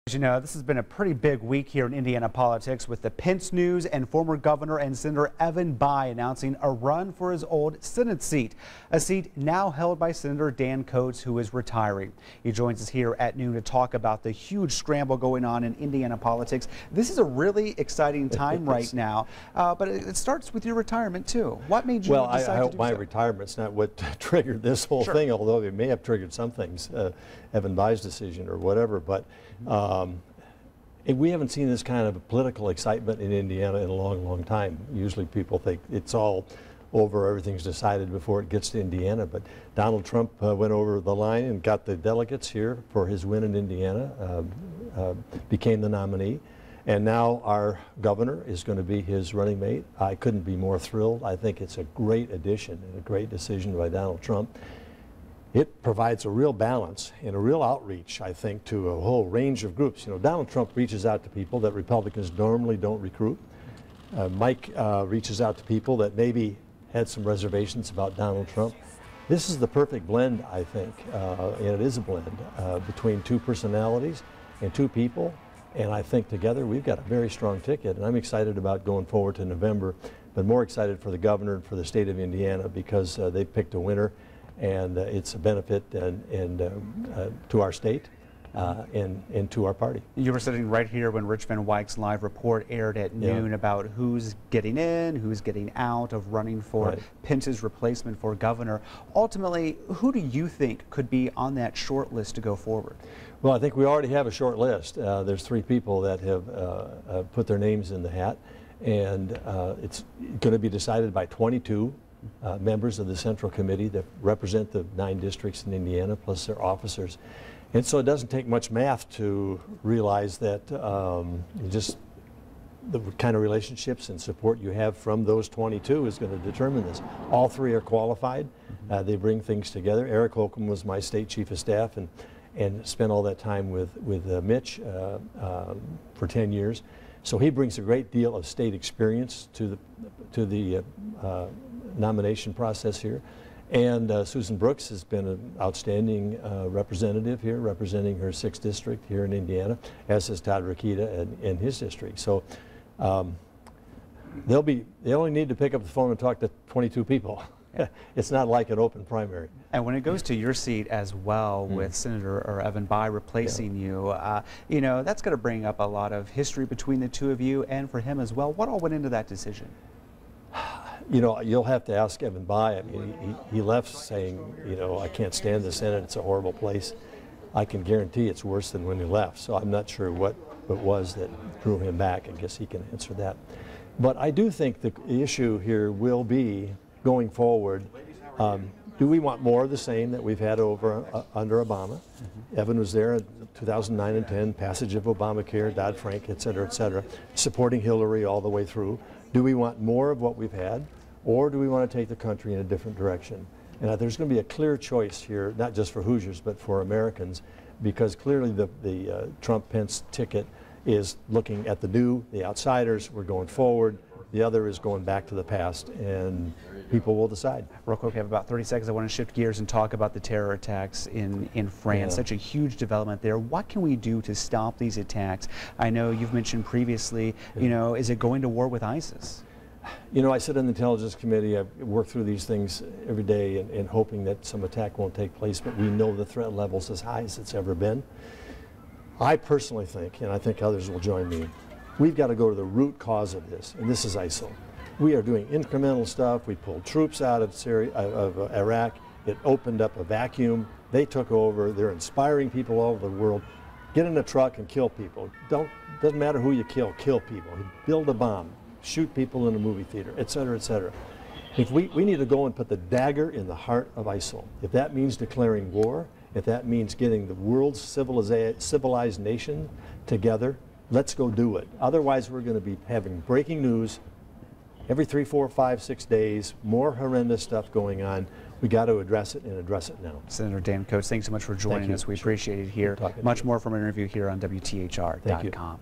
As you know, this has been a pretty big week here in Indiana politics with the Pence news and former Governor and Senator Evan Bayh announcing a run for his old Senate seat, a seat now held by Senator Dan Coats, who is retiring. He joins us here at noon to talk about the huge scramble going on in Indiana politics. This is a really exciting time right now, but it starts with your retirement too. What made you decide to do so? Well, I hope my retirement's not what triggered this whole thing, although it may have triggered some things, Evan Bayh's decision or whatever, but we haven't seen this kind of political excitement in Indiana in a long, long time. Usually people think it's all over, everything's decided before it gets to Indiana, but Donald Trump went over the line and got the delegates here for his win in Indiana, became the nominee, and now our governor is going to be his running mate. I couldn't be more thrilled. I think it's a great addition and a great decision by Donald Trump. It provides a real balance and a real outreach, I think, to a whole range of groups. You know, Donald Trump reaches out to people that Republicans normally don't recruit. Mike reaches out to people that maybe had some reservations about Donald Trump. This is the perfect blend, I think, and it is a blend between two personalities and two people. And I think together we've got a very strong ticket, and I'm excited about going forward to November, but more excited for the governor and for the state of Indiana because they've picked a winner. And it's a benefit to our state and to our party. You were sitting right here when Rich Van Wyck's live report aired at noon about who's getting in, who's getting out of running for Pence's replacement for governor. Ultimately, who do you think could be on that short list to go forward? Well, I think we already have a short list. There's 3 people that have put their names in the hat, and it's going to be decided by 22 members of the Central Committee that represent the 9 districts in Indiana, plus their officers. And so it doesn't take much math to realize that just the kind of relationships and support you have from those 22 is going to determine this. All 3 are qualified. They bring things together. Eric Holcomb was my state chief of staff and spent all that time with Mitch for 10 years. So he brings a great deal of state experience to the nomination process here. And Susan Brooks has been an outstanding representative here, representing her 6th district here in Indiana, as has Todd Rokita in his district. So they only need to pick up the phone and talk to 22 people. It's not like an open primary. And when it goes to your seat as well, with Senator Evan Bayh replacing you, you know, that's going to bring up a lot of history between the two of you and for him as well. What all went into that decision? You know, you'll have to ask Evan Bayh. I mean, he left saying, you know, I can't stand the Senate, it's a horrible place. I can guarantee it's worse than when he left, so I'm not sure what it was that drew him back. I guess he can answer that. But I do think the issue here will be, going forward, do we want more of the same that we've had over under Obama? Evan was there in 2009 and 10, passage of Obamacare, Dodd-Frank, et cetera, supporting Hillary all the way through. Do we want more of what we've had, or do we want to take the country in a different direction? And there's going to be a clear choice here, not just for Hoosiers, but for Americans, because clearly the Trump-Pence ticket is looking at the new, the outsiders. We're going forward. The other is going back to the past, and people will decide. Real quick, we have about 30 seconds. I want to shift gears and talk about the terror attacks in France. Such a huge development there. What can we do to stop these attacks? I know you've mentioned previously, you know, is it going to war with ISIS? You know, I sit on the Intelligence Committee. I work through these things every day and hoping that some attack won't take place, but we know the threat level's as high as it's ever been. I personally think, and I think others will join me, we've got to go to the root cause of this, and this is ISIL. We are doing incremental stuff. We pulled troops out of Iraq. It opened up a vacuum. They took over. They're inspiring people all over the world. Get in a truck and kill people. Doesn't matter who you kill people. Build a bomb, shoot people in a movie theater, et cetera, et cetera. If we need to go and put the dagger in the heart of ISIL. If that means declaring war, if that means getting the world's civilized nation together, let's go do it. Otherwise, we're going to be having breaking news every 3, 4, 5, 6 days, more horrendous stuff going on. We got to address it, and address it now. Senator Dan Coats, thanks so much for joining us. We appreciate it here. Much more from an interview here on WTHR.com.